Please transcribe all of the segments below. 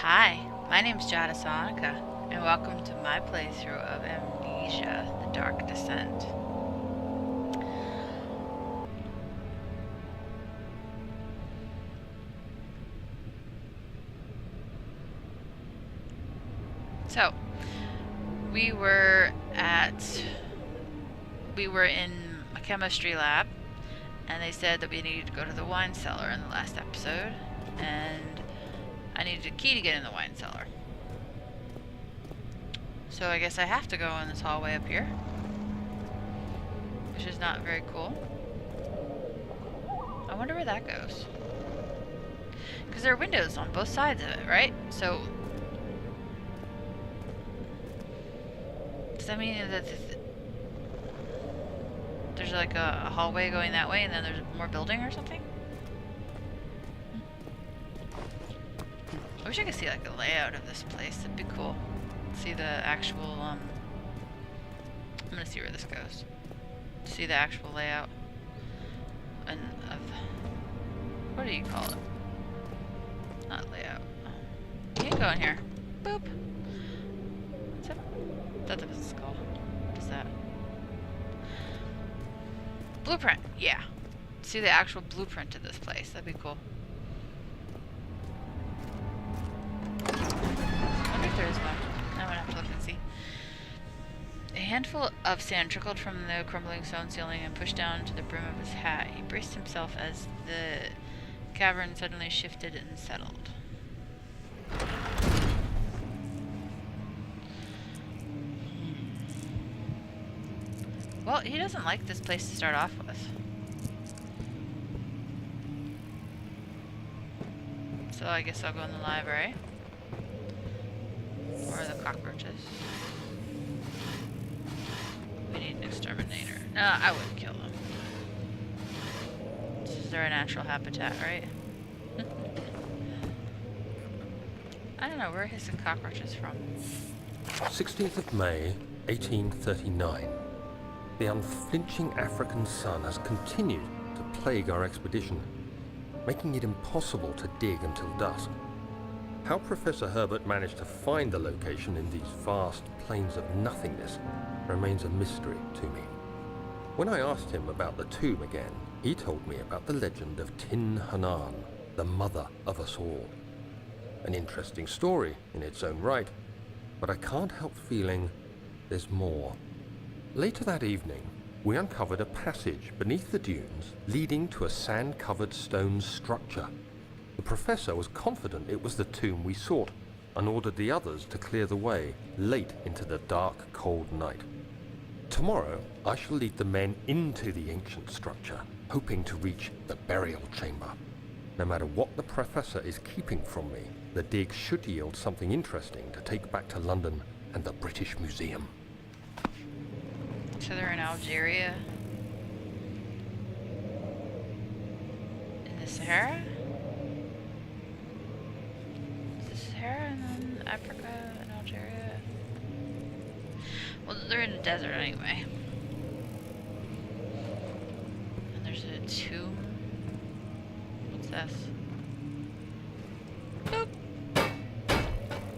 Hi, my name's Jada Sonica, and welcome to my playthrough of Amnesia, The Dark Descent. So, we were in a chemistry lab, and they said that we needed to go to the wine cellar in the last episode, and I needed a key to get in the wine cellar. So I guess I have to go in this hallway up here, which is not very cool. I wonder where that goes. Because there are windows on both sides of it, right? So does that mean that there's like a hallway going that way and then there's more building or something? I wish I could see like a layout of this place. That'd be cool. See the actual, I'm gonna see where this goes. See the actual layout and of, what do you call it? Not layout. You can go in here. Boop. What's that? That's what it's called. What's that? Blueprint. Yeah. See the actual blueprint of this place. That'd be cool. I wonder if there is one. I'm gonna have to look and see. A handful of sand trickled from the crumbling stone ceiling and pushed down to the brim of his hat. He braced himself as the cavern suddenly shifted and settled. Well, he doesn't like this place to start off with. So I guess I'll go in the library. Or the cockroaches. We need an exterminator. No, I wouldn't kill them. This is their natural habitat, right? I don't know, where are his cockroaches from? 16th of May, 1839. The unflinching African sun has continued to plague our expedition, making it impossible to dig until dusk. How Professor Herbert managed to find the location in these vast plains of nothingness remains a mystery to me. When I asked him about the tomb again, he told me about the legend of Tin Hanan, the mother of us all. An interesting story in its own right, but I can't help feeling there's more. Later that evening, we uncovered a passage beneath the dunes leading to a sand-covered stone structure. The professor was confident it was the tomb we sought and ordered the others to clear the way late into the dark, cold night. Tomorrow, I shall lead the men into the ancient structure, hoping to reach the burial chamber. No matter what the professor is keeping from me, the dig should yield something interesting to take back to London and the British Museum. So they're in Algeria? In the Sahara? Is the Sahara and then Africa and Algeria? Well, they're in the desert anyway. And there's a tomb. What's this? Boop!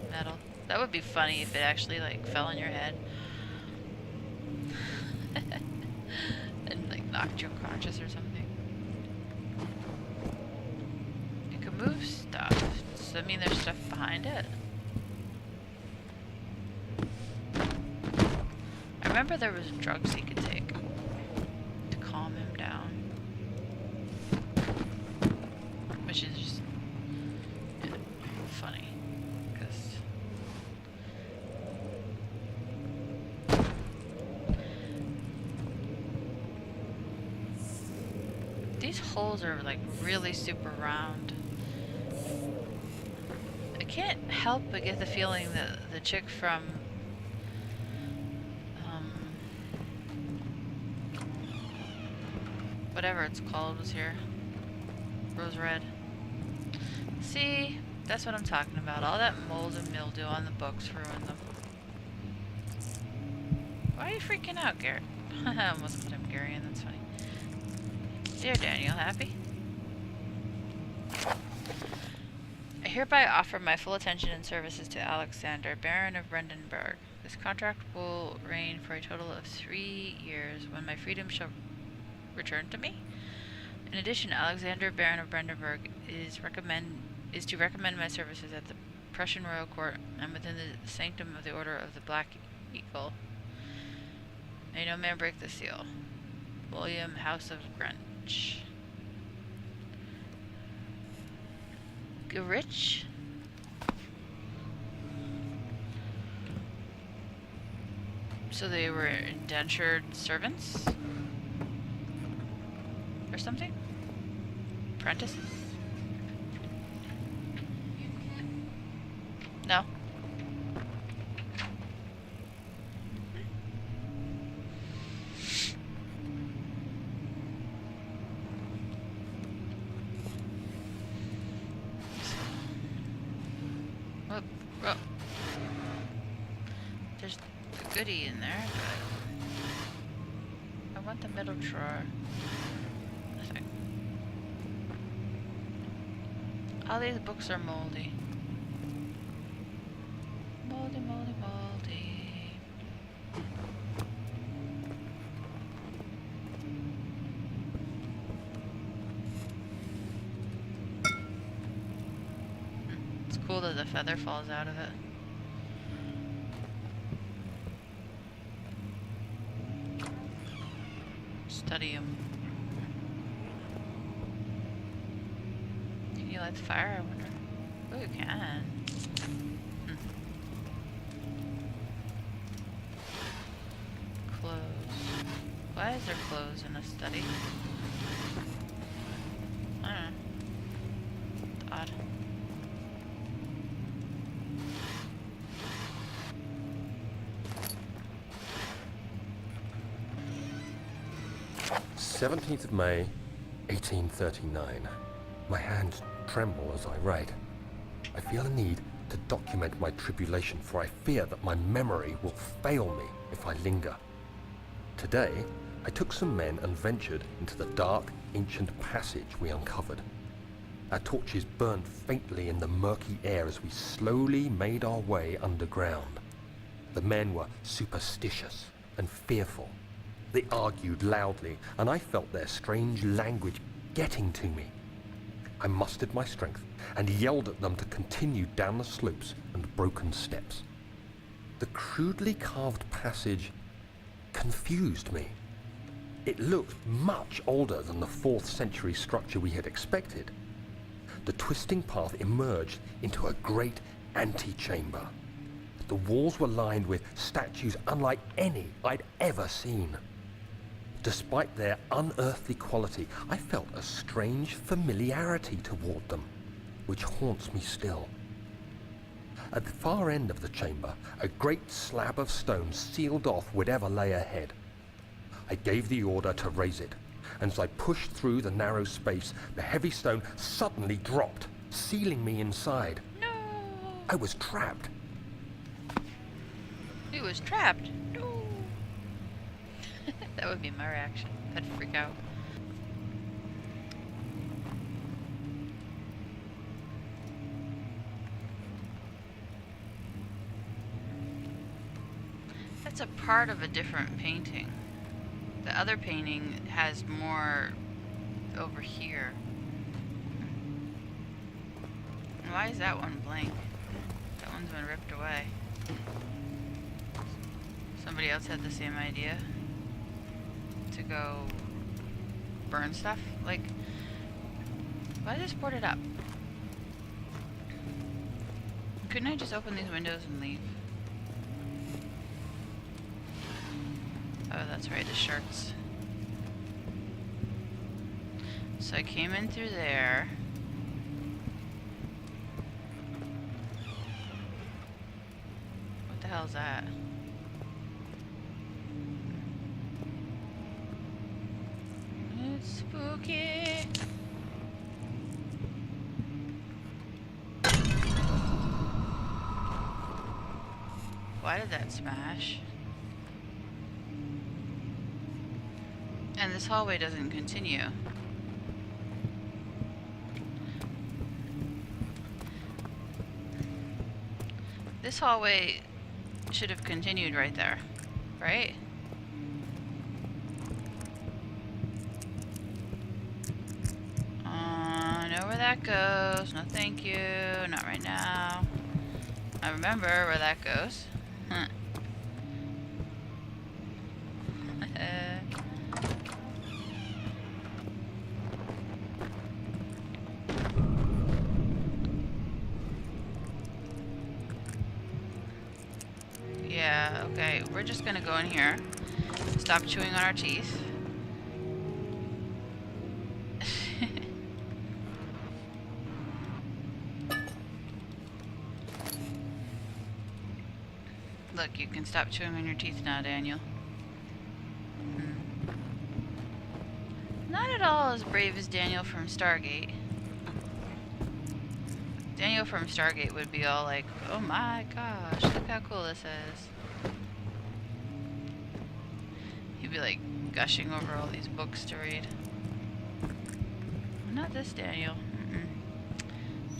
Metal. That would be funny if it actually like fell on your head. And like knocked you unconscious or something. It can move stuff. Does that mean there's stuff behind it? I remember there was drugs he could take to calm him down. Which is just funny. Because these holes are like really super round. I can't help but get the feeling that the chick from whatever it's called was here. Rose Red. See, that's what I'm talking about. All that mold and mildew on the books ruined them. Why are you freaking out, Garrett? I almost called him Gary, and that's funny. Dear Daniel, happy? hereby offer my full attention and services to Alexander, Baron of Brandenburg. This contract will reign for a total of 3 years, when my freedom shall return to me. In addition, Alexander, Baron of Brandenburg, is to recommend my services at the Prussian Royal Court and within the sanctum of the Order of the Black Eagle. May no man break the seal. William, House of Greenwich. Rich? So they were indentured servants? Or something? Apprentices? No. Well, there's a goodie in there, but I want the middle drawer. Nothing. All these books are moldy. Moldy, moldy, moldy. It's cool that the feather falls out of it. Study him. Can you light the fire? I wonder. Oh, you can. Clothes. Why is there clothes in a study? I don't know. It's odd. "17th of May, 1839. My hands tremble as I write. I feel a need to document my tribulation, for I fear that my memory will fail me if I linger. Today, I took some men and ventured into the dark, ancient passage we uncovered. Our torches burned faintly in the murky air as we slowly made our way underground. The men were superstitious and fearful. They argued loudly, and I felt their strange language getting to me. I mustered my strength and yelled at them to continue down the slopes and broken steps. The crudely carved passage confused me. It looked much older than the 4th century structure we had expected. The twisting path emerged into a great antechamber. The walls were lined with statues unlike any I'd ever seen. Despite their unearthly quality, I felt a strange familiarity toward them, which haunts me still. At the far end of the chamber, a great slab of stone sealed off whatever lay ahead. I gave the order to raise it, and as I pushed through the narrow space, the heavy stone suddenly dropped, sealing me inside. No! I was trapped. He was trapped. No! That would be my reaction. I'd freak out. That's a part of a different painting. The other painting has more over here. Why is that one blank? That one's been ripped away. Somebody else had the same idea to go burn stuff? Like, why just board it up? Couldn't I just open these windows and leave? Oh, that's right, the sharks. So I came in through there. What the hell is that? It's spooky. Why did that smash? And this hallway doesn't continue. This hallway should have continued right there, right? I know where that goes. No thank you. Not right now. I remember where that goes. Huh. Yeah, okay. We're just gonna go in here. Stop chewing on our teeth. Look, you can stop chewing on your teeth now, Daniel. Not at all as brave as Daniel from Stargate. Daniel from Stargate would be all like, oh my gosh, look how cool this is. He'd be like gushing over all these books to read. Not this Daniel.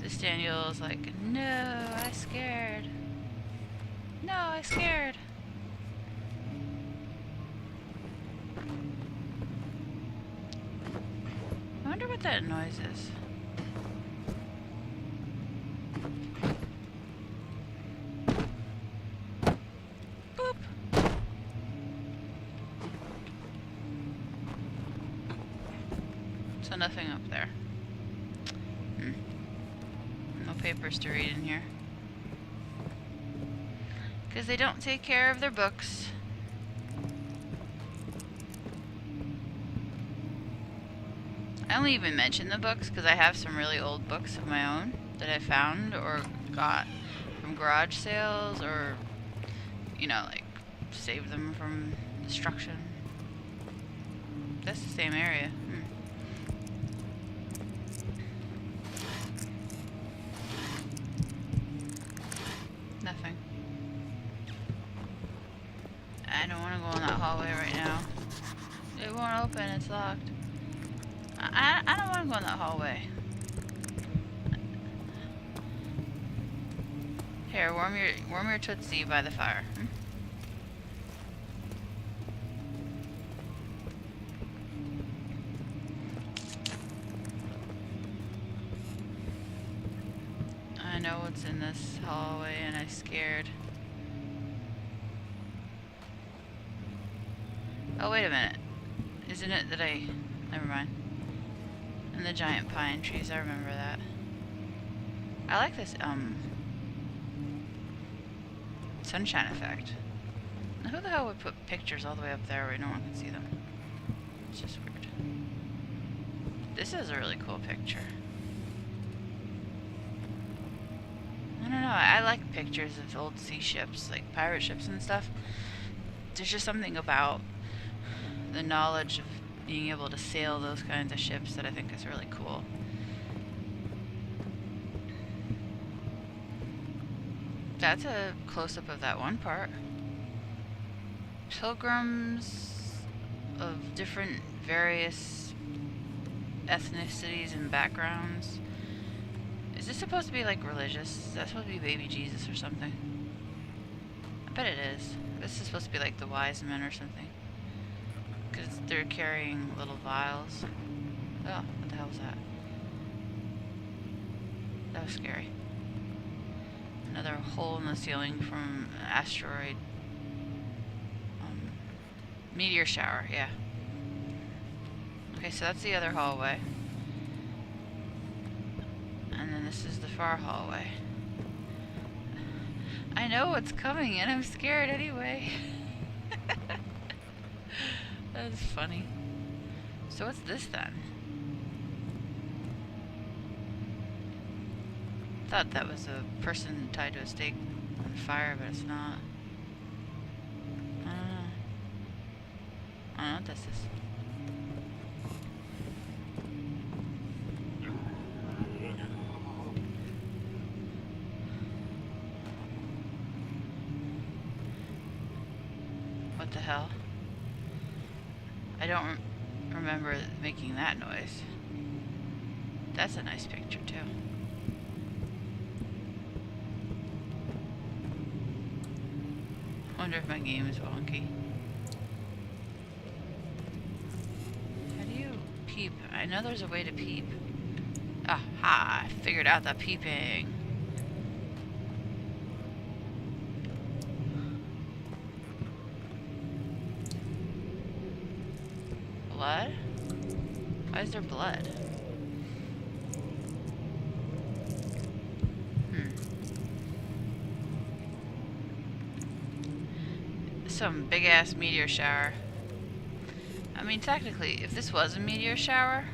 This Daniel is like, no, I scared. No, I scared. I wonder what that noise is. Boop. So nothing up there. No papers to read in here. Because they don't take care of their books. I only even mention the books because I have some really old books of my own that I found or got from garage sales or, you know, like saved them from destruction. That's the same area. Nothing. I don't want to go in that hallway right now. It won't open, it's locked. I don't want to go in that hallway. Here, warm your Tootsie by the fire. I know what's in this hallway and I'm scared. Oh, wait a minute. Isn't it that never mind. And the giant pine trees, I remember that. I like this, sunshine effect. Now, who the hell would put pictures all the way up there where no one can see them? It's just weird. This is a really cool picture. I don't know, I like pictures of old sea ships, like pirate ships and stuff. There's just something about the knowledge of being able to sail those kinds of ships that I think is really cool. That's a close-up of that one part. Pilgrims of different various ethnicities and backgrounds. Is this supposed to be like religious? Is that supposed to be baby Jesus or something? I bet it is. This is supposed to be like the wise men or something. Because they're carrying little vials. Oh, what the hell was that? That was scary. Another hole in the ceiling from an asteroid. Meteor shower, yeah. Okay, so that's the other hallway. And then this is the far hallway. I know what's coming and I'm scared anyway. That's funny. So what's this then? I thought that was a person tied to a stake on fire, but it's not. I don't know. I don't know what this is. What the hell? I don't remember making that noise. That's a nice picture too. wonder if my game is wonky. How do you peep? I know there's a way to peep. Aha! I figured out the peeping. Blood? Why is there blood? Some big ass meteor shower. I mean, technically, if this was a meteor shower,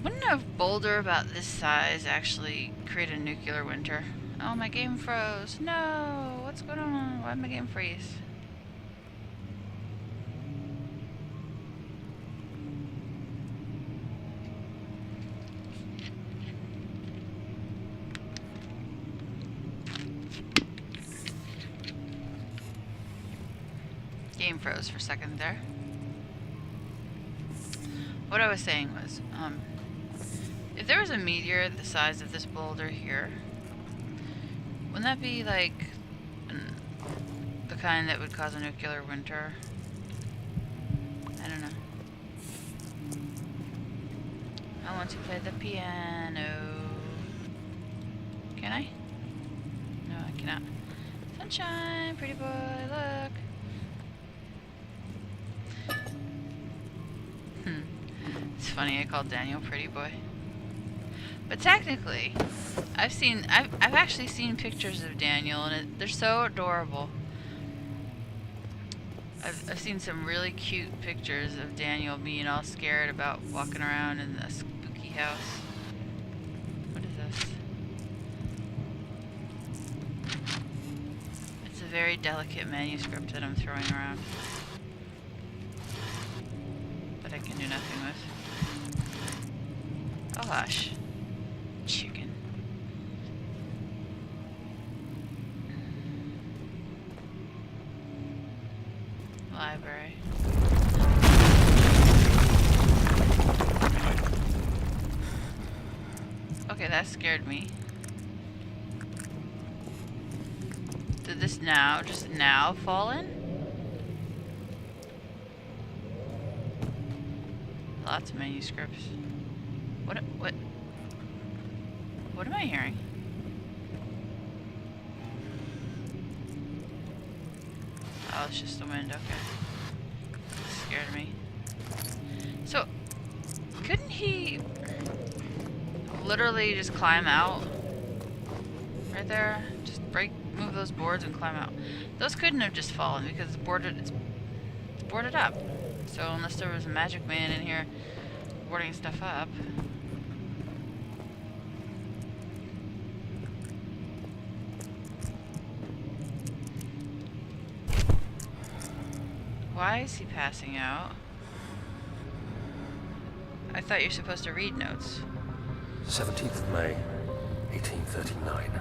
wouldn't a boulder about this size actually create a nuclear winter? Oh, my game froze. No, what's going on? Why did my game freeze? Game froze for a second there. What I was saying was, if there was a meteor the size of this boulder here, wouldn't that be like the kind that would cause a nuclear winter? I don't know. I want to play the piano. Can I? No, I cannot. Sunshine, pretty boy, look. It's funny I called Daniel pretty boy. But technically, I've actually seen pictures of Daniel, and they're so adorable. I've seen some really cute pictures of Daniel being all scared about walking around in the spooky house. What is this? It's a very delicate manuscript that I'm throwing around, but I can do nothing with. Oh hush. Chicken. Library. Okay, that scared me. Did this just now fall in? Lots of manuscripts. What am I hearing? Oh, it's just the wind, okay. That scared me. So, couldn't he literally just climb out? Right there? Just move those boards and climb out. Those couldn't have just fallen because it's boarded up. So unless there was a magic man in here boarding stuff up. Why is he passing out? I thought you're supposed to read notes. 17th of May, 1839.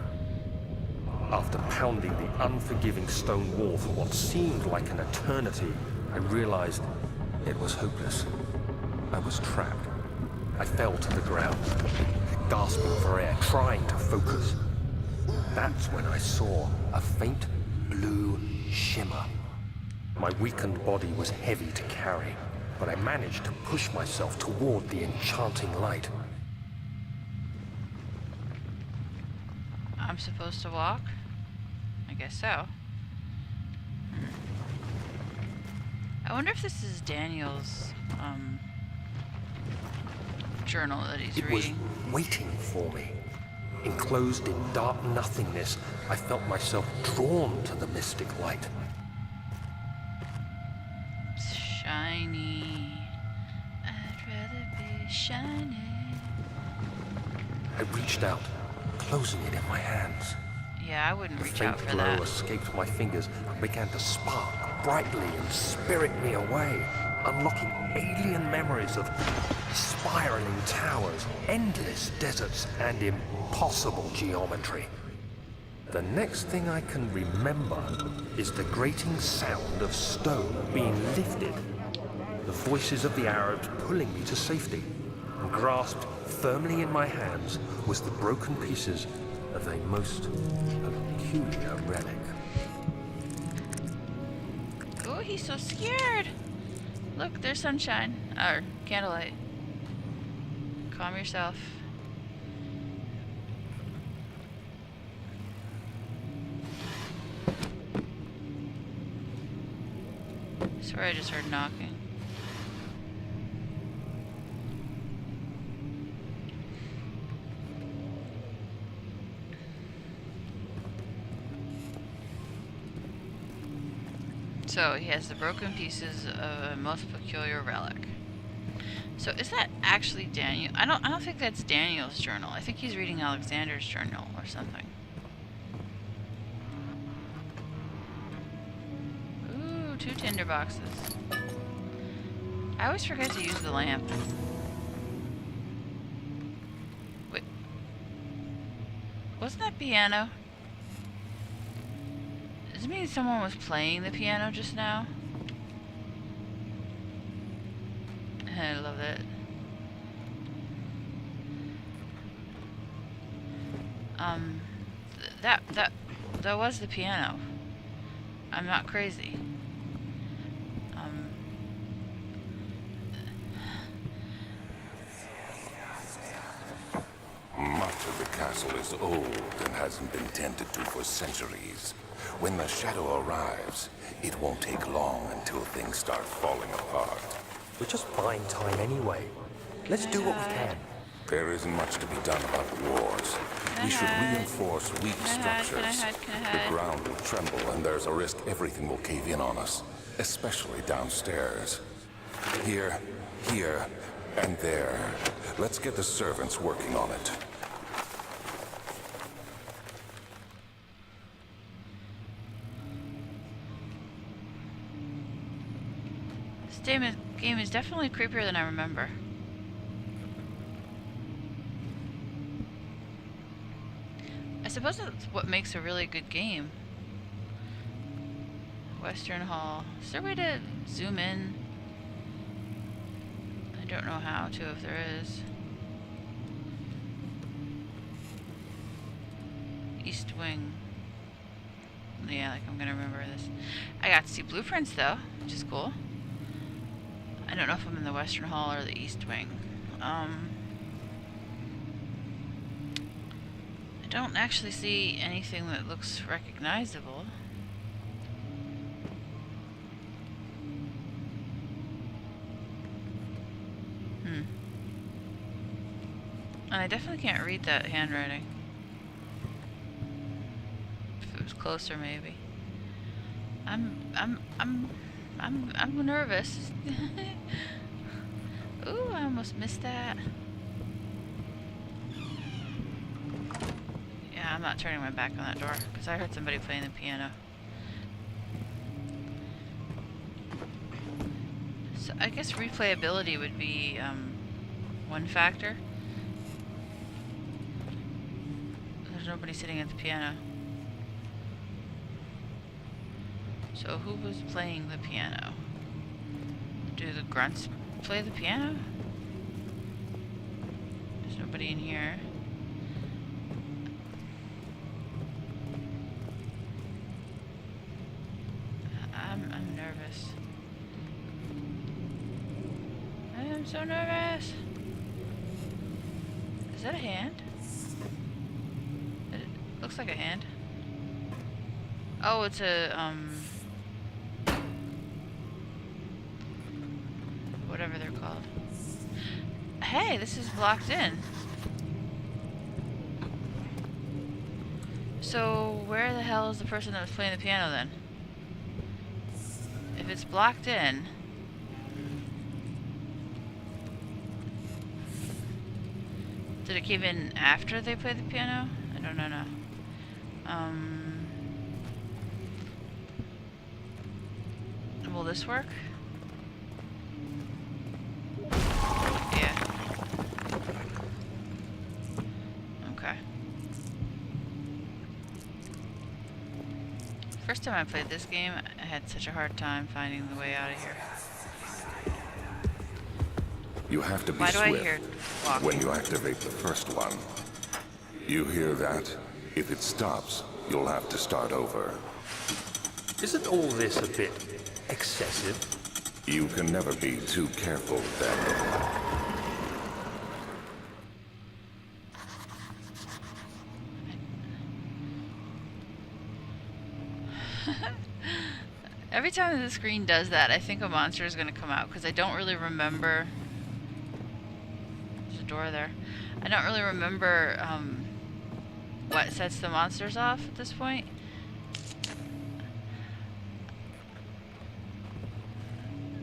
After pounding the unforgiving stone wall for what seemed like an eternity, I realized it was hopeless. I was trapped. I fell to the ground, gasping for air, trying to focus. That's when I saw a faint blue shimmer. My weakened body was heavy to carry, but I managed to push myself toward the enchanting light. I'm supposed to walk? I guess so. I wonder if this is Daniel's journal that he's reading. It was waiting for me. Enclosed in dark nothingness, I felt myself drawn to the mystic light. It's shiny. I'd rather be shiny. I reached out, closing it in my hands. Yeah, I wouldn't The reach faint out for glow that. escaped my fingers and began to spark brightly and spirit me away, unlocking alien memories of spiraling towers, endless deserts, and impossible geometry. The next thing I can remember is the grating sound of stone being lifted, the voices of the Arabs pulling me to safety, and grasped firmly in my hands was the broken pieces of a most peculiar relic. Oh, he's so scared. Look, there's sunshine. Or candlelight. Calm yourself. I swear I just heard knocking. So he has the broken pieces of a most peculiar relic. So is that actually Daniel? I don't think that's Daniel's journal. I think he's reading Alexander's journal or something. Ooh, 2 tinder boxes. I always forget to use the lamp. Wait. Wasn't that piano? Does it mean someone was playing the piano just now? I love it. That was the piano. I'm not crazy. Much of the castle is old and hasn't been tended to for centuries. When the shadow arrives, it won't take long until things start falling apart. We're just buying time anyway. Let's do what we can. There isn't much to be done about wars. We should reinforce weak structures. The ground will tremble and there's a risk everything will cave in on us, especially downstairs. Here, and there. Let's get the servants working on it. This game is definitely creepier than I remember. I suppose that's what makes a really good game. Western Hall. Is there a way to zoom in? I don't know how to, if there is. East Wing. Yeah, like I'm gonna remember this. I got to see blueprints though, which is cool. I don't know if I'm in the Western Hall or the East Wing. I don't actually see anything that looks recognizable. And I definitely can't read that handwriting. If it was closer, maybe. I'm nervous. Ooh, I almost missed that. Yeah, I'm not turning my back on that door because I heard somebody playing the piano. So I guess replayability would be one factor. There's nobody sitting at the piano. So who was playing the piano? Do the grunts play the piano? There's nobody in here. I'm nervous. I am so nervous. Is that a hand? It looks like a hand. Oh, it's a whatever they're called. Hey, this is blocked in. So where the hell is the person that was playing the piano then? If it's blocked in, did it cave in after they played the piano? I don't know. Will this work? Yeah. Okay. First time I played this game, I had such a hard time finding the way out of here. You have to be Why do I swift hear walking? when you activate the first one. You hear that? If it stops, you'll have to start over. Isn't all this a bit excessive? You can never be too careful, Daniel. Every time the screen does that, I think a monster is going to come out, because I don't really remember... There's a door there. I don't really remember what sets the monsters off at this point.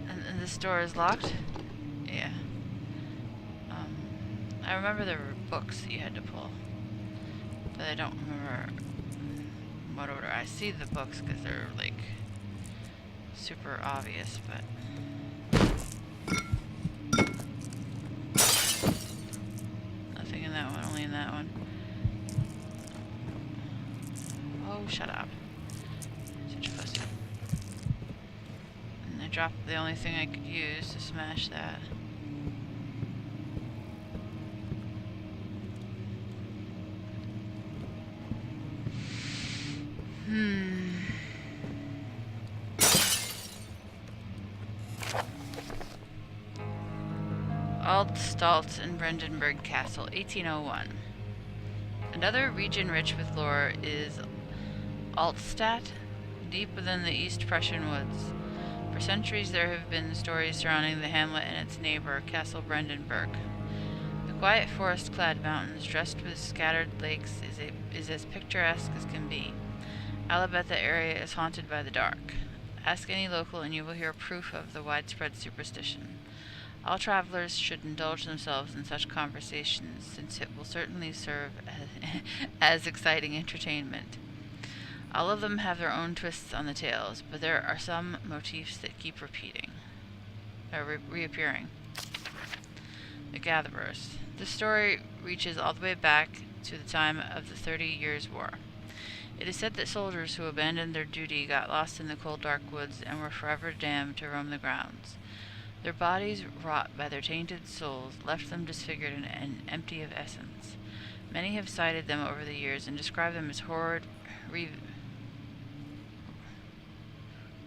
And this door is locked? Yeah. I remember there were books that you had to pull, but I don't remember what order. I see the books because they're like super obvious, but nothing in that one, only in that one. Oh, shut up. Such a pussy. And I dropped the only thing I could use to smash that. Altstadt in Brandenburg Castle, 1801. Another region rich with lore is Altstadt, deep within the East Prussian woods. For centuries there have been stories surrounding the hamlet and its neighbor, Castle Brandenburg. The quiet forest-clad mountains, dressed with scattered lakes, is as picturesque as can be. I'll bet the area is haunted by the dark. Ask any local and you will hear proof of the widespread superstition. All travelers should indulge themselves in such conversations, since it will certainly serve as exciting entertainment. All of them have their own twists on the tales, but there are some motifs that keep reappearing. The Gatherers. This story reaches all the way back to the time of the 30 Years' War. It is said that soldiers who abandoned their duty got lost in the cold dark woods and were forever damned to roam the grounds. Their bodies, wrought by their tainted souls, left them disfigured and empty of essence. Many have cited them over the years and described them as horrid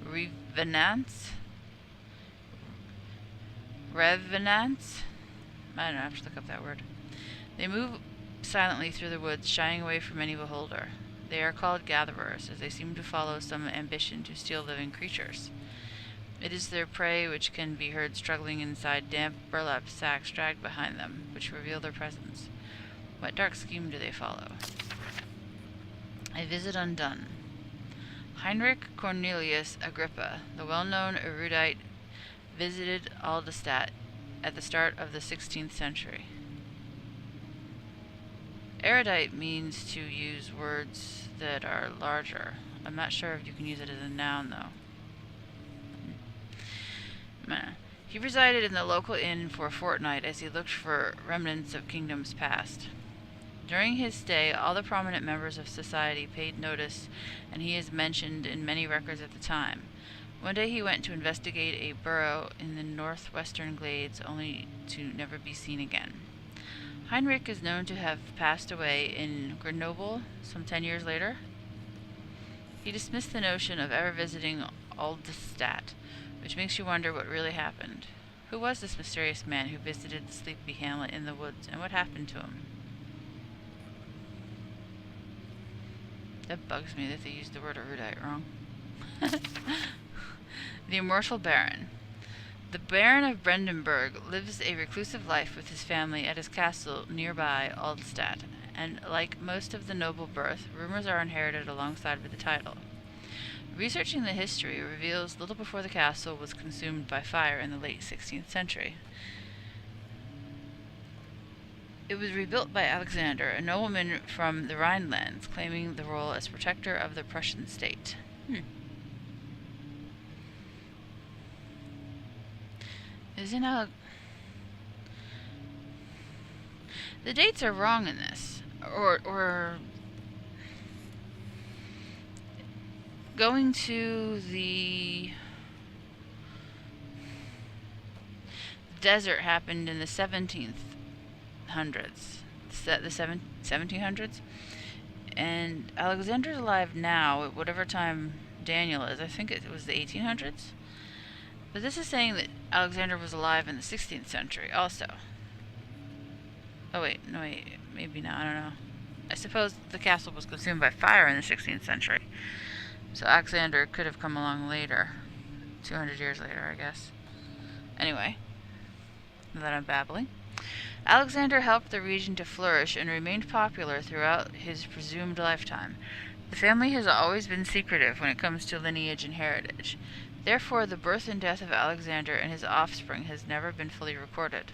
revenants? Revenants? I don't know, I have to look up that word. They move silently through the woods, shying away from any beholder. They are called gatherers, as they seem to follow some ambition to steal living creatures. It is their prey which can be heard struggling inside damp burlap sacks dragged behind them, which reveal their presence. What dark scheme do they follow? A visit undone. Heinrich Cornelius Agrippa, the well-known erudite, visited Alderstadt at the start of the 16th century. Erudite means to use words that are larger. I'm not sure if you can use it as a noun, though. He resided in the local inn for a fortnight as he looked for remnants of kingdoms past. During his stay, all the prominent members of society paid notice, and he is mentioned in many records at the time. One day he went to investigate a burrow in the northwestern glades, only to never be seen again. Heinrich is known to have passed away in Grenoble some 10 years later. He dismissed the notion of ever visiting Alderstadt, which makes you wonder what really happened. Who was this mysterious man who visited the sleepy hamlet in the woods, and what happened to him? That bugs me that they used the word erudite wrong. The Immortal Baron. The Baron of Brandenburg lives a reclusive life with his family at his castle nearby Alderstadt, and like most of the noble birth, rumors are inherited alongside with the title. Researching the history reveals little before the castle was consumed by fire in the late 16th century. It was rebuilt by Alexander, a nobleman from the Rhinelands, claiming the role as protector of the Prussian state. Isn't the dates are wrong in this, or going to the desert happened in the 1700s. The 1700s, And Alexander's alive now at whatever time Daniel is. I think it was the 1800s. But this is saying that Alexander was alive in the 16th century also. Oh wait, no wait, maybe not, I don't know. I suppose the castle was consumed by fire in the 16th century. So Alexander could have come along later. 200 years later, I guess. Anyway, now that I'm babbling. Alexander helped the region to flourish and remained popular throughout his presumed lifetime. The family has always been secretive when it comes to lineage and heritage. Therefore, the birth and death of Alexander and his offspring has never been fully recorded.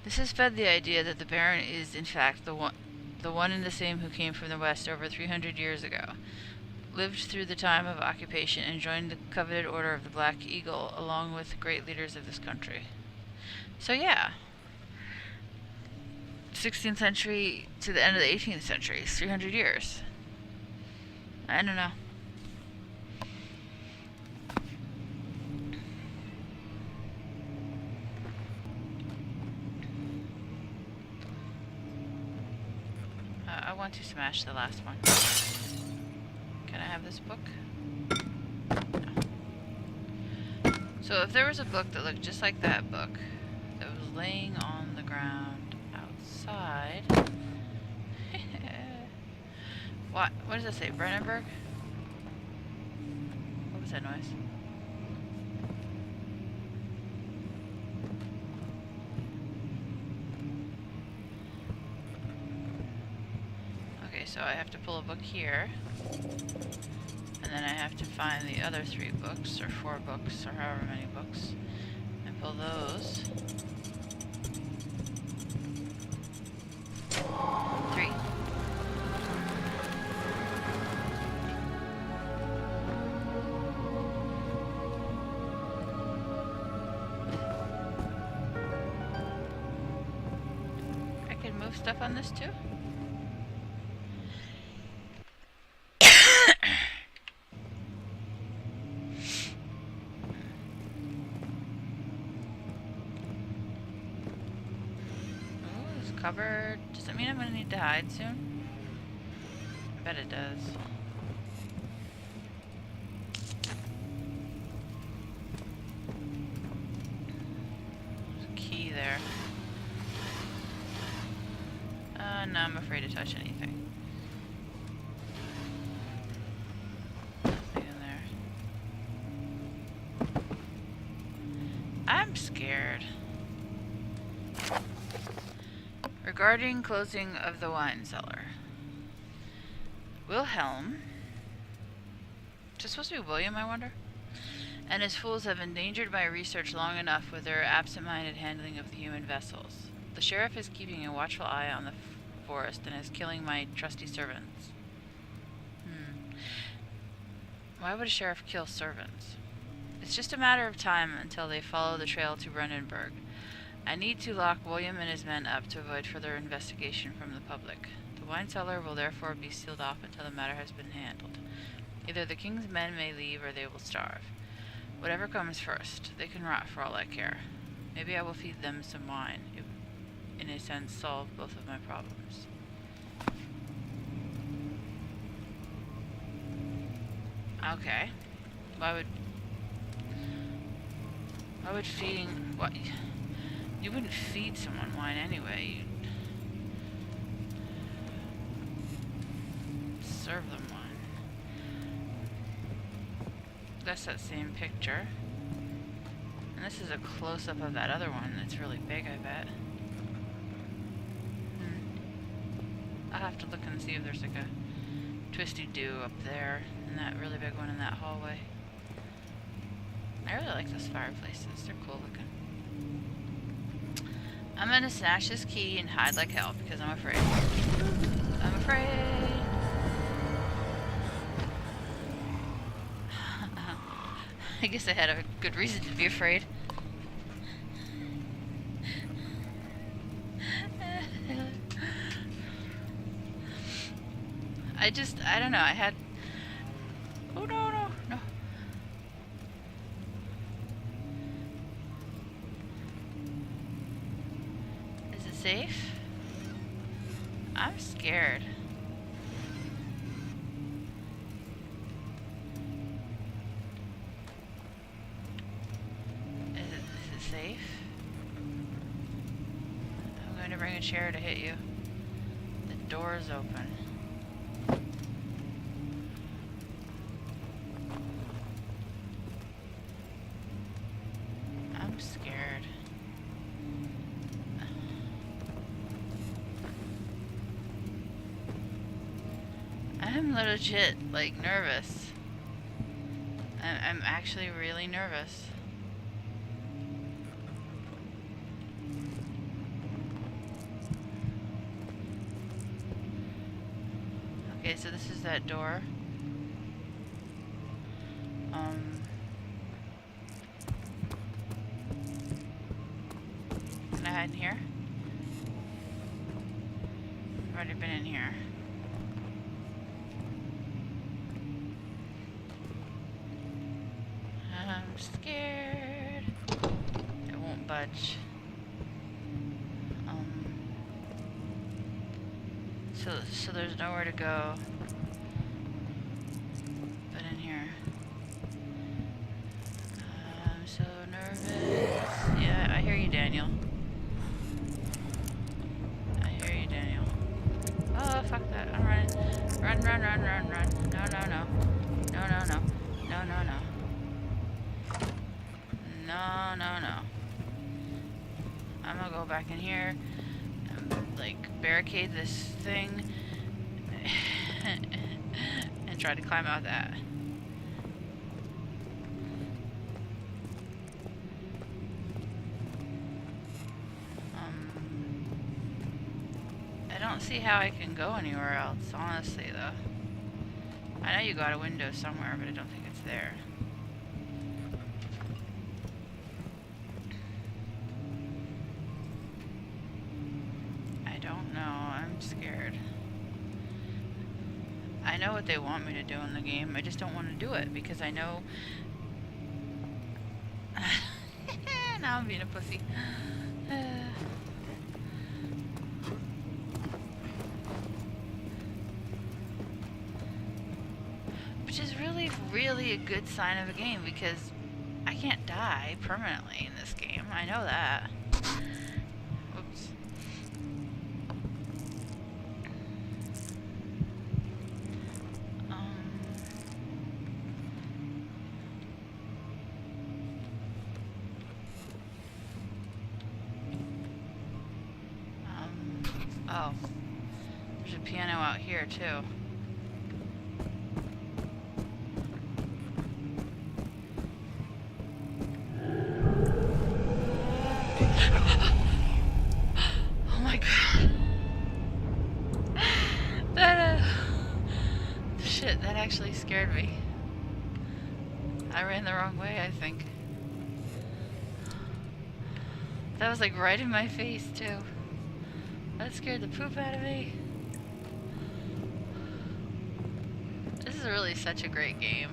This has fed the idea that the Baron is, in fact, the one and the same who came from the west over 300 years ago, lived through the time of occupation, and joined the coveted Order of the Black Eagle along with great leaders of this country. So yeah, 16th century to the end of the 18th century, 300 years. I don't know. I want to smash the last one. Can I have this book? No. So if there was a book that looked just like that book, that was laying on the ground outside... What does that say? Brennenburg? What was that noise? Okay, so I have to pull a book here. And then I have to find the other 3 books, or 4 books, or however many books, and pull those. 3. I can move stuff on this too? Covered. Does that mean I'm gonna need to hide soon? I bet it does. There's a key there. No, I'm afraid to touch anything. Nothing in there. I'm scared. Regarding closing of the wine cellar. Wilhelm, is it supposed to be William, I wonder? And his fools have endangered my research long enough with their absent-minded handling of the human vessels. The sheriff is keeping a watchful eye on the forest and is killing my trusty servants. Why would a sheriff kill servants? It's just a matter of time until they follow the trail to Brennenburg. I need to lock William and his men up to avoid further investigation from the public. The wine cellar will therefore be sealed off until the matter has been handled. Either the king's men may leave or they will starve. Whatever comes first, they can rot for all I care. Maybe I will feed them some wine. It, in a sense, solve both of my problems. Okay. Why would feeding... What? You wouldn't feed someone wine anyway. You'd serve them wine. That's that same picture. And this is a close-up of that other one that's really big, I bet. I'll have to look and see if there's like a twisty-do up there and that really big one in that hallway. I really like those fireplaces. They're cool looking. I'm gonna snatch this key and hide like hell because I'm afraid. I'm afraid. I guess I had a good reason to be afraid. I don't know, I had... Oh no, no, no. Is it safe? I'm scared. a chair to hit you. The door is open. I'm scared. I'm legit, like, nervous. I'm actually really nervous. Okay, so this is that door. Can I hide in here? I've already been in here. I'm scared. It won't budge. So there's nowhere to go but in here. I'm so nervous. Yeah, I hear you, Daniel. I hear you, Daniel. Oh, fuck that. I'm running. Run, run, run, run, run. No, no, no. No, no, no. No, no, no. No, no, no. I'm gonna go back in here and, like, barricade this thing and try to climb out that. I don't see how I can go anywhere else, honestly, though. I know you got a window somewhere, but I don't think it's there. I don't know. I'm scared. I know what they want me to do in the game. I just don't want to do it because I know. Now I'm being a pussy. Which is really, really a good sign of a game because I can't die permanently in this game. I know that. Oops. Oh. There's a piano out here, too. Oh my god. That, shit, that actually scared me. I ran the wrong way, I think. That was like right in my face, too. That scared the poop out of me. This is really such a great game.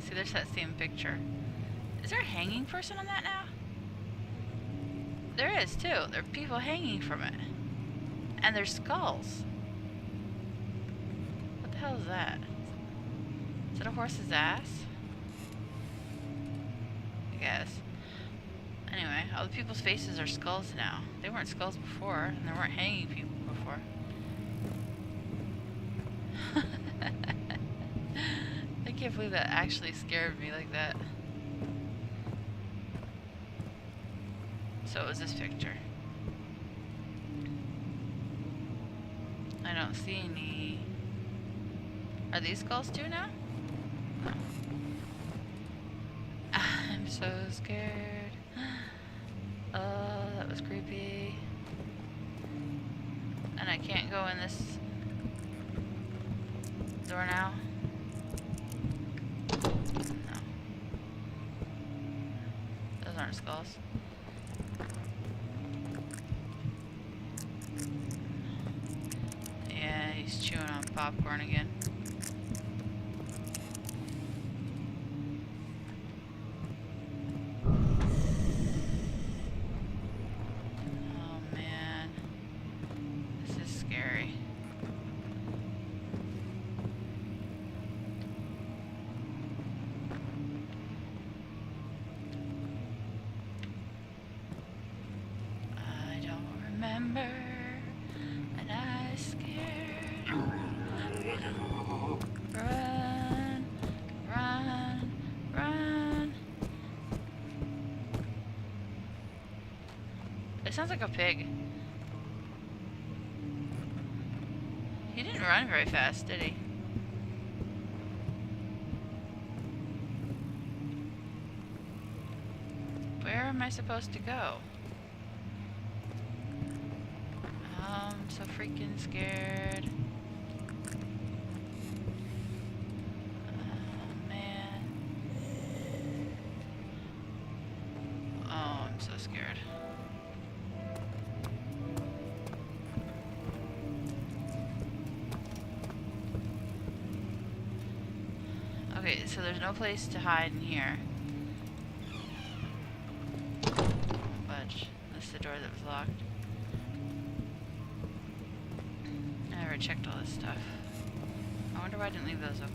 See, there's that same picture. Is there a hanging person on that now? There is, too. There are people hanging from it. And there's skulls. What the hell is that? Is it a horse's ass? I guess. Anyway, all the people's faces are skulls now. They weren't skulls before, and there weren't hanging people before. I can't believe that actually scared me like that. So it was this picture. I don't see any. Are these skulls too now? No. I'm so scared. Oh, that was creepy. And I can't go in this door now. No. Those aren't skulls. Yeah, he's chewing on popcorn again. sounds like a pig. He didn't run very fast, did he? Where am I supposed to go? I'm so freaking scared. Oh, man. Oh, I'm so scared. Okay, so there's no place to hide in here. Budge. That's the door that was locked. I never checked all this stuff. I wonder why I didn't leave those open.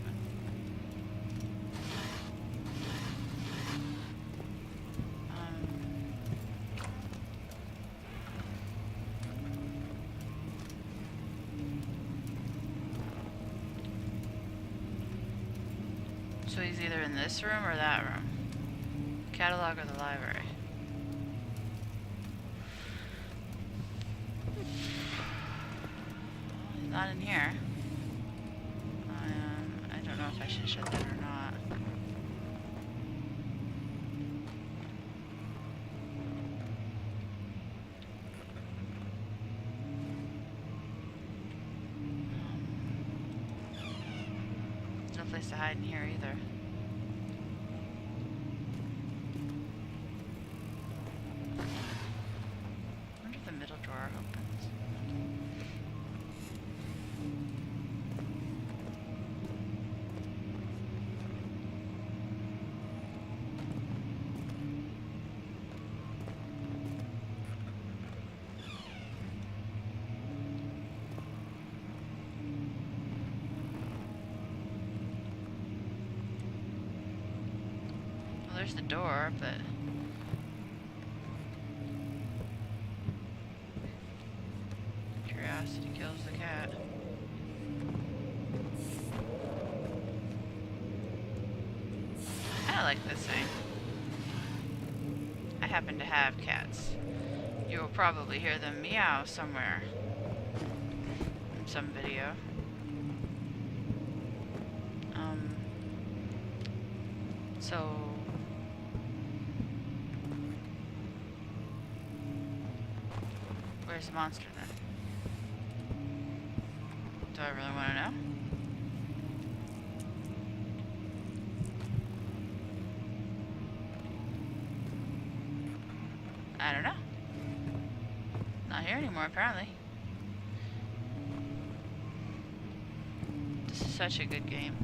So he's either in this room or that room. Catalog or the library. He's not in here. I don't know if I should shut that or not. There's no place to hide in here either. I wonder if the middle drawer opens. Well, there's the door, but curiosity kills the cat. I like this thing. I happen to have cats. You will probably hear them meow somewhere in some video. So where's the monster then? Do I really want to know? I don't know. Not here anymore, apparently. This is such a good game.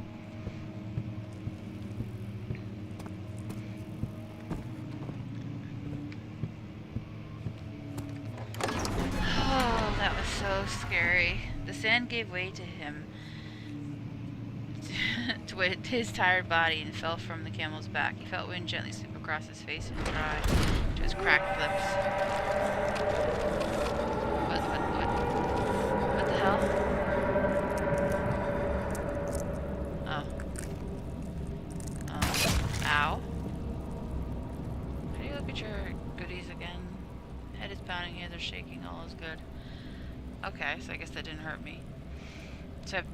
Oh, that was so scary. The sand gave way to him, to his tired body, and fell from the camel's back. He felt wind gently sweep across his face and dry to his cracked lips. What the hell? Ow. How do you look at your goodies again? Head is pounding, hands are shaking, all is good. Okay, so I guess that didn't hurt me. So I have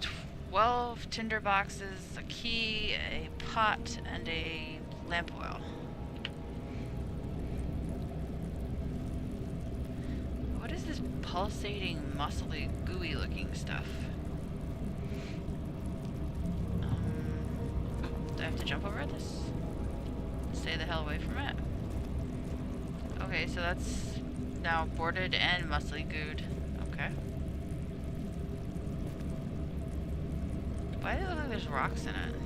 12 tinder boxes, a key, a pot, and a lamp oil. What is this pulsating, muscly, gooey looking stuff? Do I have to jump over this? Stay the hell away from it. Okay, so that's now boarded and muscly gooed. Okay. Why do it look like there's rocks in it?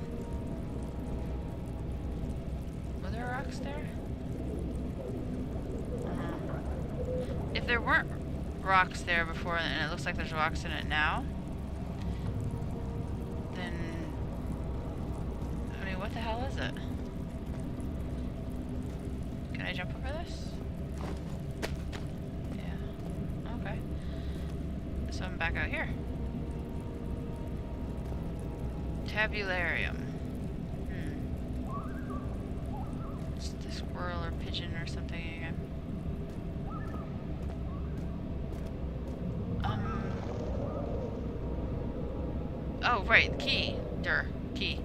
Were there rocks there? If there weren't rocks there before and it looks like there's rocks in it now, then I mean, what the hell is it? Can I jump over this? Yeah. Okay. So I'm back out here. Tabularium. It's the squirrel or pigeon or something again. Oh, right, the key. Key.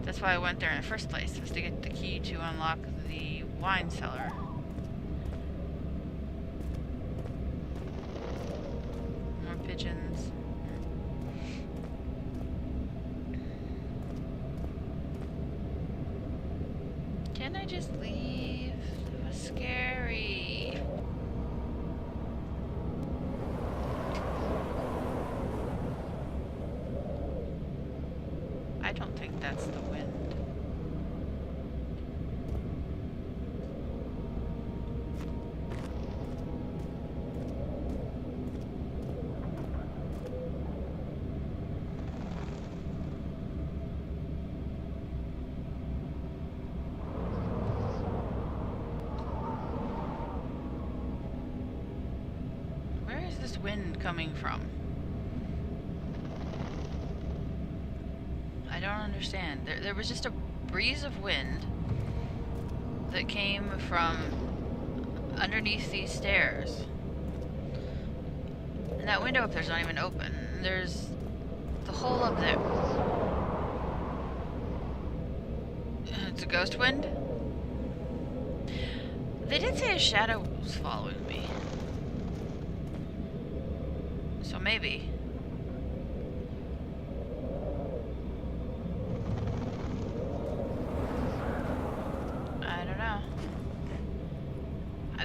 That's why I went there in the first place, was to get the key to unlock the wine cellar. More pigeons. Can I just leave? It was scary. I don't think that's the wind. Where is this wind coming from? I don't understand. There was just a breeze of wind that came from underneath these stairs. And that window up there's not even open. There's the hole up there. It's a ghost wind? They did say a shadow was following me. So maybe. I don't know.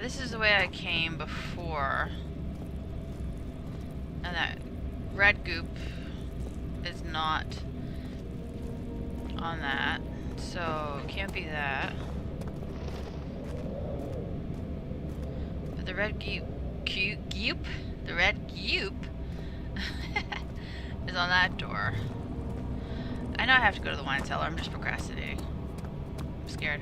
This is the way I came before. And that red goop is not on that. So it can't be that. But the red goop? The red goop is on that door. I know I have to go to the wine cellar. I'm just procrastinating. I'm scared.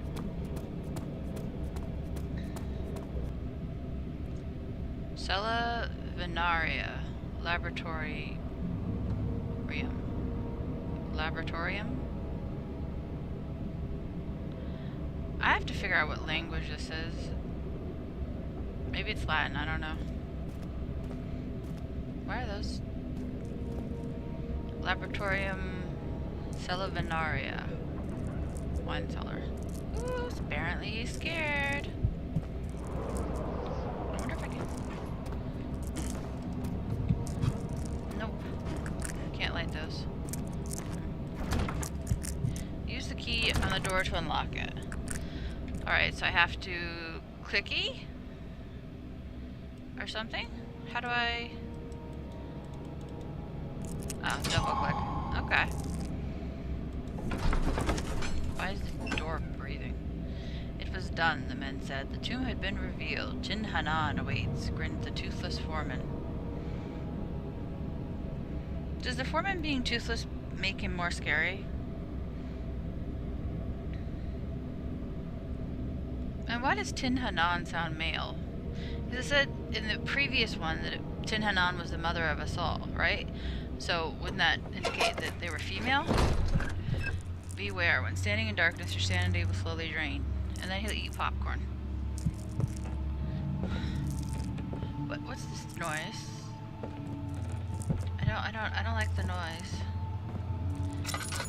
Cella Venaria. Laboratorium. I have to figure out what language this is. Maybe it's Latin, I don't know. Where are those? Laboratorium Cella Venaria. Wine cellar. Ooh, apparently scared. I wonder if I can. Nope. Can't light those. Use the key on the door to unlock it. Alright, so I have to clicky? Or something? How do I... Oh, double click. Okay. Why is the door breathing? It was done, the men said. The tomb had been revealed. Jin Hanan awaits, grinned the toothless foreman. Does the foreman being toothless make him more scary? And why does Tin Hanan sound male? Because it said in the previous one that Tin Hanan was the mother of us all, right? So wouldn't that indicate that they were female? Beware, when standing in darkness, your sanity will slowly drain. And then he'll eat popcorn. What's this noise? I don't like the noise.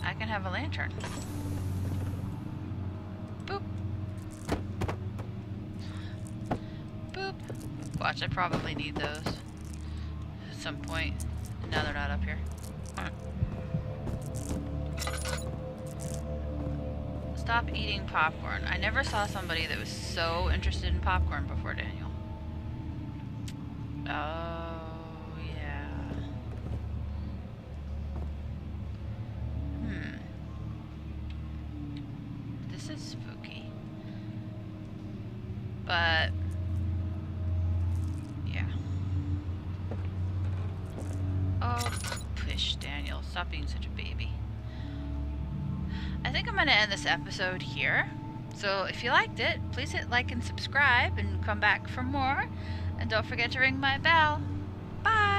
I can have a lantern. Boop. Boop. Watch, I probably need those at some point. Now they're not up here. Stop eating popcorn. I never saw somebody that was so interested in popcorn before, Daniel. Oh, yeah. This is spooky. But... yeah. Oh, push, Daniel. Stop being such a baby. I think I'm going to end this episode here. So if you liked it, please hit like and subscribe and come back for more. And don't forget to ring my bell. Bye!